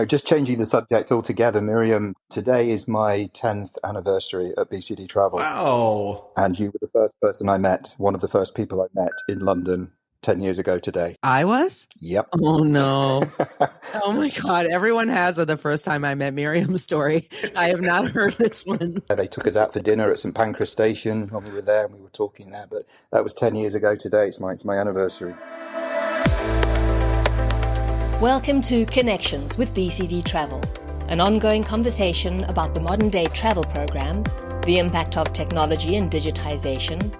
Just changing the subject altogether, Miriam, today is my 10th anniversary at BCD Travel. Wow. And you were the first person I met, one of the first people I met in London 10 years ago today. I was? Yep. Oh, no. Oh, my God. Everyone has the first time I met Miriam story. I have not heard this one. They took us out for dinner at St Pancras Station when we were there and we were talking there. But that was 10 years ago today. It's my anniversary. Welcome to Connections with BCD Travel, an ongoing conversation about the modern-day travel program, the impact of technology and digitization,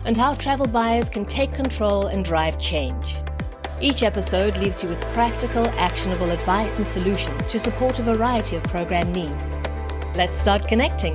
and how travel buyers can take control and drive change. Each episode leaves you with practical, actionable advice and solutions to support a variety of program needs. Let's start connecting.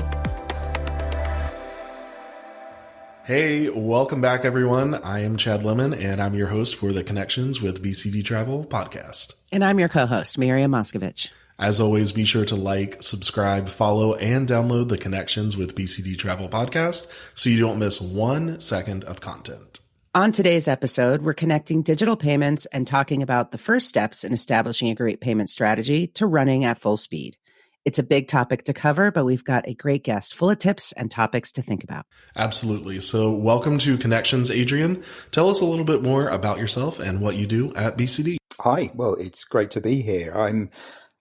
Hey, welcome back, everyone. I am Chad Lemon, and I'm your host for the Connections with BCD Travel podcast. And I'm your co-host, Miriam Moskovich. As always, be sure to like, subscribe, follow, and download the Connections with BCD Travel podcast so you don't miss 1 second of content. On today's episode, we're connecting digital payments and talking about the first steps in establishing a great payment strategy to running at full speed. It's a big topic to cover, but we've got a great guest full of tips and topics to think about. Absolutely. So welcome to Connections, Adrian. Tell us a little bit more about yourself and what you do at BCD. Hi. Well, it's great to be here. I'm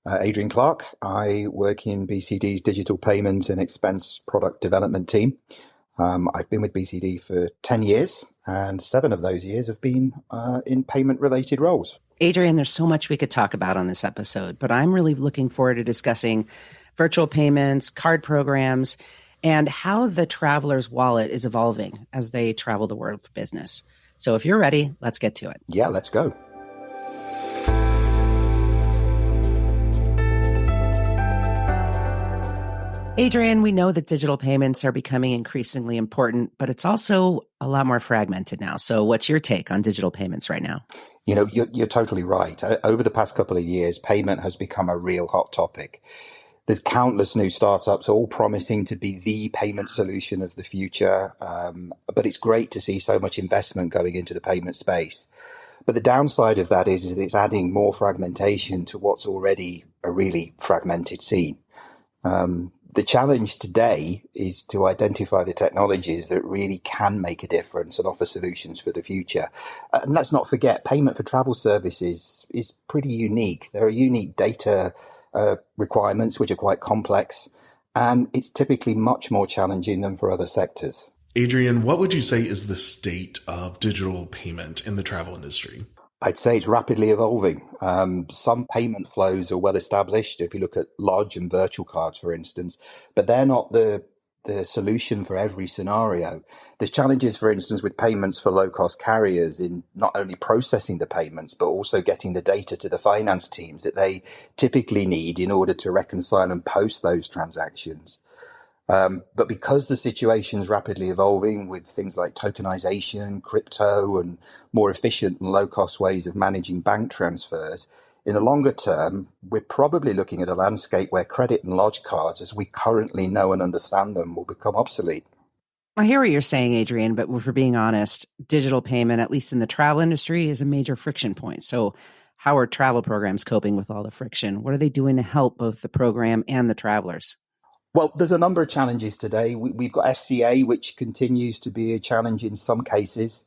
Adrian Clarke. I work in BCD's digital payments and expense product development team. I've been with BCD for 10 years, and 7 of those years have been in payment-related roles. Adrian, there's so much we could talk about on this episode, but I'm really looking forward to discussing virtual payments, card programs, and how the traveler's wallet is evolving as they travel the world for business. So if you're ready, let's get to it. Yeah, let's go. Adrian, we know that digital payments are becoming increasingly important, but it's also a lot more fragmented now. So what's your take on digital payments right now? You're totally right. Over the past couple of years, payment has become a real hot topic. There's countless new startups all promising to be the payment solution of the future. But it's great to see so much investment going into the payment space. But the downside of that is it's adding more fragmentation to what's already a really fragmented scene. The challenge today is to identify the technologies that really can make a difference and offer solutions for the future. And let's not forget, payment for travel services is pretty unique. There are unique data requirements, which are quite complex, and it's typically much more challenging than for other sectors. Adrian, what would you say is the state of digital payment in the travel industry? I'd say it's rapidly evolving. Some payment flows are well established. If you look at lodge and virtual cards, for instance, but they're not the solution for every scenario. There's challenges, for instance, with payments for low-cost carriers in not only processing the payments, but also getting the data to the finance teams that they typically need in order to reconcile and post those transactions. But because the situation is rapidly evolving with things like tokenization, crypto, and more efficient and low-cost ways of managing bank transfers, in the longer term, we're probably looking at a landscape where credit and lodge cards, as we currently know and understand them, will become obsolete. I hear what you're saying, Adrian, but if we're being honest, digital payment, at least in the travel industry, is a major friction point. So how are travel programs coping with all the friction? What are they doing to help both the program and the travelers? Well, there's a number of challenges today. We've got SCA, which continues to be a challenge in some cases.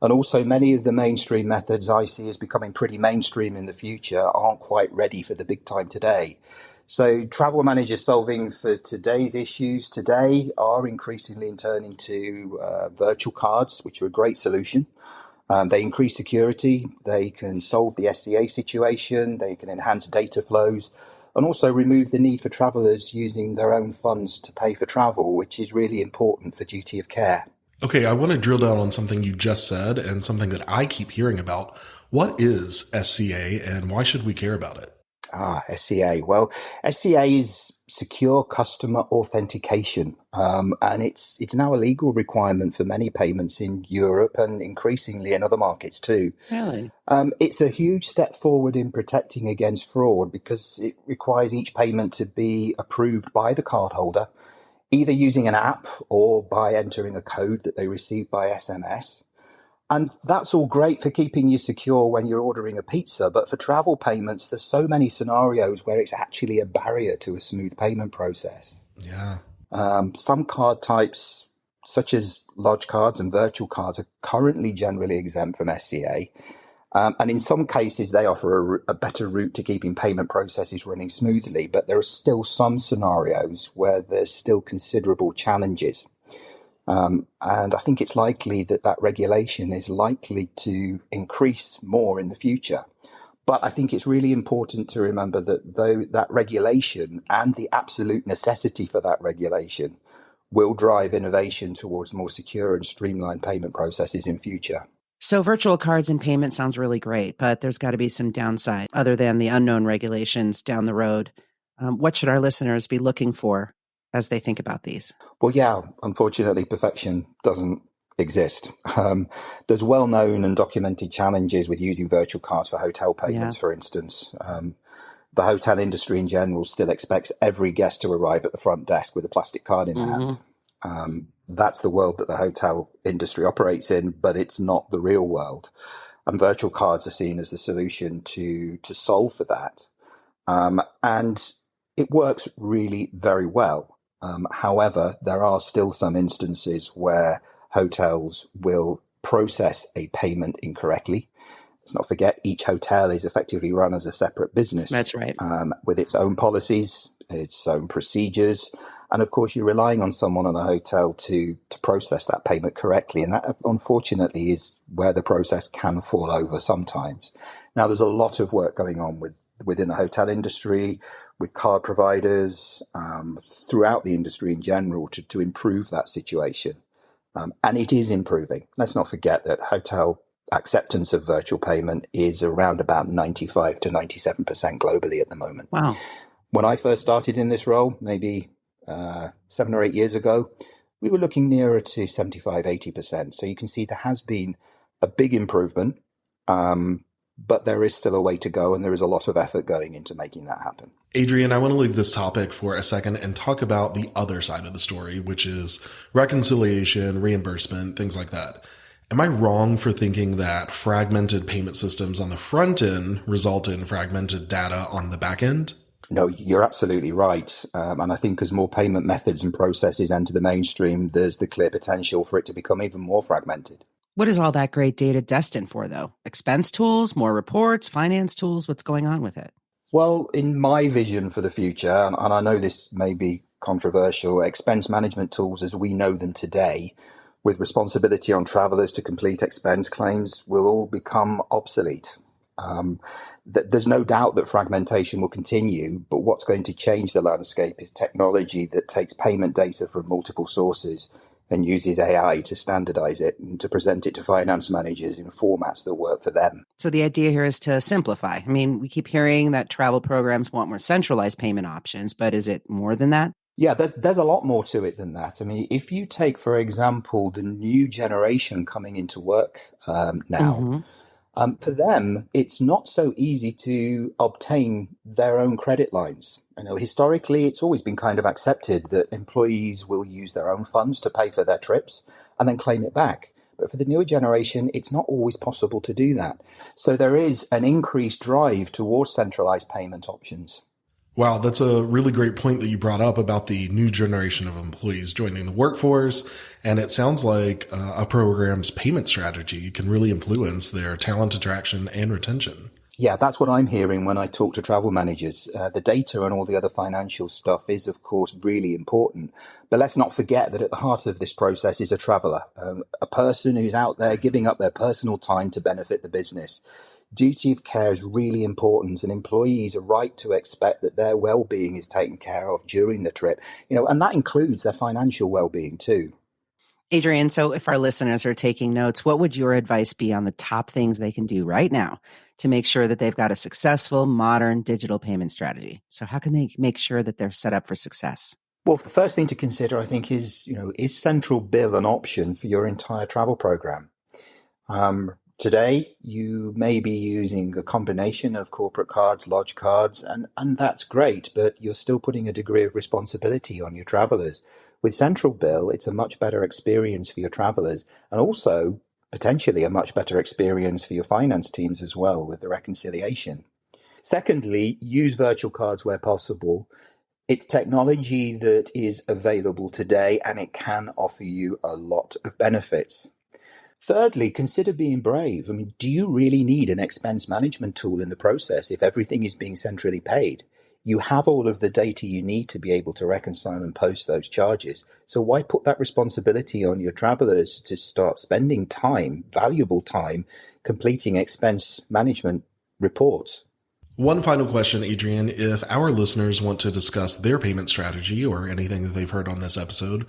And also many of the mainstream methods I see as becoming pretty mainstream in the future aren't quite ready for the big time today. So travel managers solving for today's issues today are increasingly turning to virtual cards, which are a great solution. They increase security. They can solve the SCA situation. They can enhance data flows, and also remove the need for travellers using their own funds to pay for travel, which is really important for duty of care. Okay, I want to drill down on something you just said and something that I keep hearing about. What is SCA and why should we care about it? SCA. Well, SCA is secure customer authentication, and it's now a legal requirement for many payments in Europe and increasingly in other markets too. Really? It's a huge step forward in protecting against fraud because it requires each payment to be approved by the cardholder, either using an app or by entering a code that they receive by SMS. And that's all great for keeping you secure when you're ordering a pizza. But for travel payments, there's so many scenarios where it's actually a barrier to a smooth payment process. Yeah. Some card types, such as lodge cards and virtual cards, are currently generally exempt from SCA. And in some cases, they offer a better route to keeping payment processes running smoothly. But there are still some scenarios where there's still considerable challenges. And I think it's likely that regulation is likely to increase more in the future. But I think it's really important to remember that though that regulation and the absolute necessity for that regulation will drive innovation towards more secure and streamlined payment processes in future. So virtual cards and payment sounds really great, but there's got to be some downside other than the unknown regulations down the road. What should our listeners be looking for as they think about these? Well, yeah, unfortunately, perfection doesn't exist. There's well-known and documented challenges with using virtual cards for hotel payments, for instance. The hotel industry in general still expects every guest to arrive at the front desk with a plastic card in hand. That's the world that the hotel industry operates in, but it's not the real world. And virtual cards are seen as the solution to solve for that. And it works really very well. However, there are still some instances where hotels will process a payment incorrectly. Let's not forget, each hotel is effectively run as a separate business. That's right. With its own policies, its own procedures. And of course, you're relying on someone in the hotel to process that payment correctly. And that, unfortunately, is where the process can fall over sometimes. Now, there's a lot of work going on within the hotel industry, with card providers, throughout the industry in general to improve that situation. And it is improving. Let's not forget that hotel acceptance of virtual payment is around about 95 to 97% globally at the moment. Wow. When I first started in this role, maybe 7 or 8 years ago, we were looking nearer to 75, 80%. So you can see there has been a big improvement, but there is still a way to go, and there is a lot of effort going into making that happen. Adrian, I want to leave this topic for a second and talk about the other side of the story, which is reconciliation, reimbursement, things like that. Am I wrong for thinking that fragmented payment systems on the front end result in fragmented data on the back end? No, you're absolutely right. And I think as more payment methods and processes enter the mainstream, there's the clear potential for it to become even more fragmented. What is all that great data destined for, though? Expense tools, more reports, finance tools? What's going on with it? Well, in my vision for the future, and I know this may be controversial, expense management tools as we know them today, with responsibility on travelers to complete expense claims, will all become obsolete. There's no doubt that fragmentation will continue, but what's going to change the landscape is technology that takes payment data from multiple sources and uses AI to standardize it and to present it to finance managers in formats that work for them. So the idea here is to simplify. I mean, we keep hearing that travel programs want more centralized payment options, but is it more than that? Yeah, there's a lot more to it than that. I mean, if you take, for example, the new generation coming into work now, for them, it's not so easy to obtain their own credit lines. You know, historically, it's always been kind of accepted that employees will use their own funds to pay for their trips and then claim it back. But for the newer generation, it's not always possible to do that. So there is an increased drive towards centralized payment options. Wow, that's a really great point that you brought up about the new generation of employees joining the workforce. And it sounds like a program's payment strategy can really influence their talent attraction and retention. Yeah, that's what I'm hearing when I talk to travel managers. The data and all the other financial stuff is, of course, really important. But let's not forget that at the heart of this process is a traveler, a person who's out there giving up their personal time to benefit the business. Duty of care is really important, and employees are right to expect that their well-being is taken care of during the trip, and that includes their financial well-being too. Adrian, so if our listeners are taking notes, what would your advice be on the top things they can do right now to make sure that they've got a successful, modern digital payment strategy? So how can they make sure that they're set up for success? Well, the first thing to consider, I think, is central bill an option for your entire travel program? Today, you may be using a combination of corporate cards, lodge cards, and that's great, but you're still putting a degree of responsibility on your travelers. With Central Bill, it's a much better experience for your travelers. And also, potentially a much better experience for your finance teams as well with the reconciliation. Secondly, use virtual cards where possible. It's technology that is available today, and it can offer you a lot of benefits. Thirdly, consider being brave. I mean, do you really need an expense management tool in the process if everything is being centrally paid? You have all of the data you need to be able to reconcile and post those charges. So why put that responsibility on your travelers to start spending time, valuable time, completing expense management reports? One final question, Adrian. If our listeners want to discuss their payment strategy or anything that they've heard on this episode,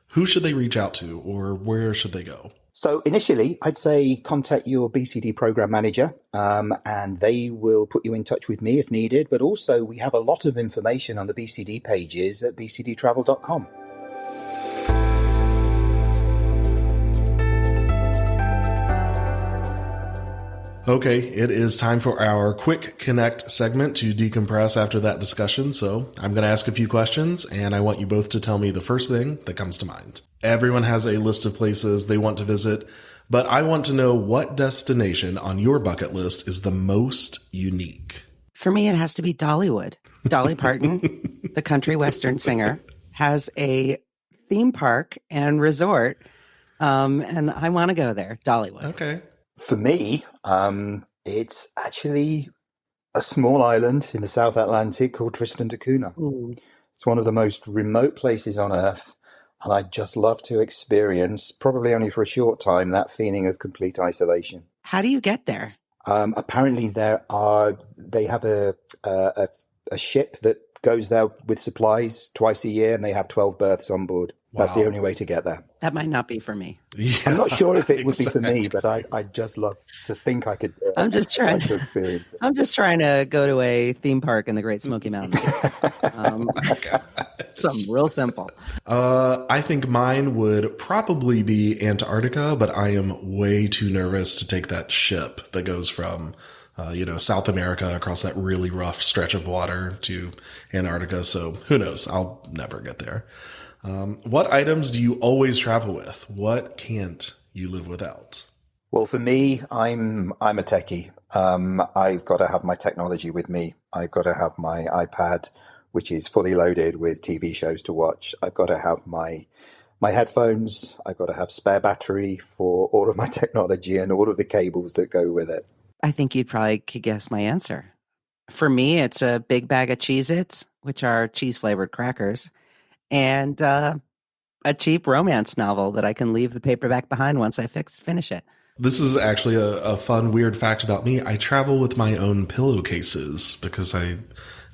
who should they reach out to or where should they go? So initially, I'd say contact your BCD program manager, and they will put you in touch with me if needed. But also, we have a lot of information on the BCD pages at bcdtravel.com. Okay, it is time for our quick connect segment to decompress after that discussion. So I'm going to ask a few questions, and I want you both to tell me the first thing that comes to mind. Everyone has a list of places they want to visit, but I want to know what destination on your bucket list is the most unique. For me, it has to be Dollywood. Dolly Parton, the country western singer, has a theme park and resort, and I want to go there. Dollywood. Okay. For me, it's actually a small island in the South Atlantic called Tristan da Cunha. Ooh. It's one of the most remote places on Earth, and I'd just love to experience, probably only for a short time, that feeling of complete isolation. How do you get there? Apparently, they have a ship that goes there with supplies twice a year, and they have 12 berths on board. That's the only way to get there. That might not be for me. Yeah, I'm not sure if it would be for exactly. me, but I'd just love to think I could. I'm just trying to experience it. I'm just trying to go to a theme park in the Great Smoky Mountains. Something real simple. I think mine would probably be Antarctica, but I am way too nervous to take that ship that goes from South America across that really rough stretch of water to Antarctica. So who knows? I'll never get there. What items do you always travel with? What can't you live without? Well, for me, I'm a techie. I've got to have my technology with me. I've got to have my iPad, which is fully loaded with TV shows to watch. I've got to have my headphones. I've got to have spare battery for all of my technology and all of the cables that go with it. I think you probably could guess my answer. For me, it's a big bag of Cheez-Its, which are cheese-flavored crackers, and a cheap romance novel that I can leave the paperback behind once I finish it. This is actually a fun, weird fact about me. I travel with my own pillowcases because I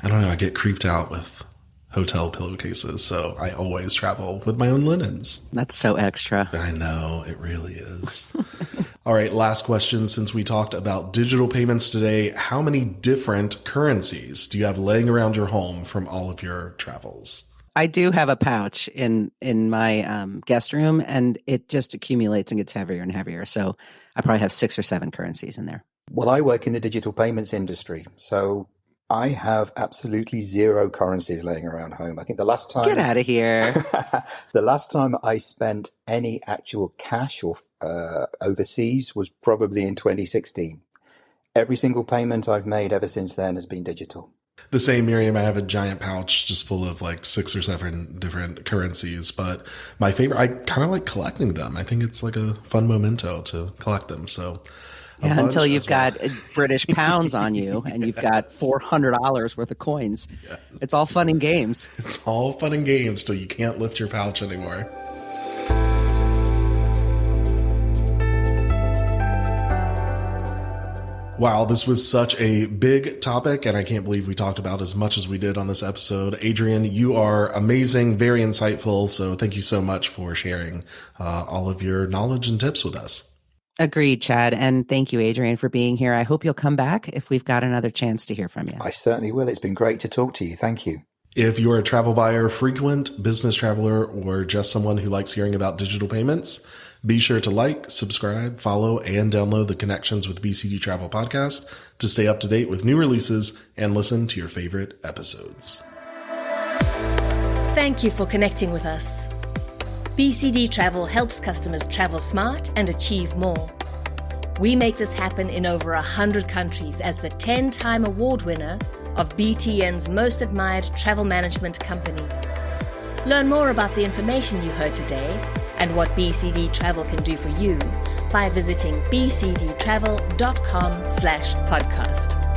don't know, I get creeped out with hotel pillowcases. So I always travel with my own linens. That's so extra. I know, it really is. All right, last question. Since we talked about digital payments today, how many different currencies do you have laying around your home from all of your travels? I do have a pouch in my guest room, and it just accumulates and gets heavier and heavier. So I probably have 6 or 7 currencies in there. Well, I work in the digital payments industry, so I have absolutely 0 currencies laying around home. I think the last time... Get out of here. The last time I spent any actual cash or overseas was probably in 2016. Every single payment I've made ever since then has been digital. The same, Miriam. I have a giant pouch just full of like 6 or 7 different currencies, but my favorite, I kind of like collecting them. I think it's like a fun memento to collect them. So yeah, until you've got British pounds on you and you've got $400 worth of coins. Yes. It's all fun and games. It's all fun and games till you can't lift your pouch anymore. Wow, this was such a big topic, and I can't believe we talked about as much as we did on this episode. Adrian, you are amazing, very insightful, so thank you so much for sharing all of your knowledge and tips with us. Agreed, Chad, and thank you, Adrian, for being here. I hope you'll come back if we've got another chance to hear from you. I certainly will. It's been great to talk to you. Thank you. If you're a travel buyer, frequent business traveler, or just someone who likes hearing about digital payments, be sure to like, subscribe, follow, and download the Connections with BCD Travel podcast to stay up to date with new releases and listen to your favorite episodes. Thank you for connecting with us. BCD Travel helps customers travel smart and achieve more. We make this happen in over 100 countries as the 10-time award winner of BTN's Most Admired Travel Management Company. Learn more about the information you heard today and what BCD Travel can do for you by visiting bcdtravel.com/podcast.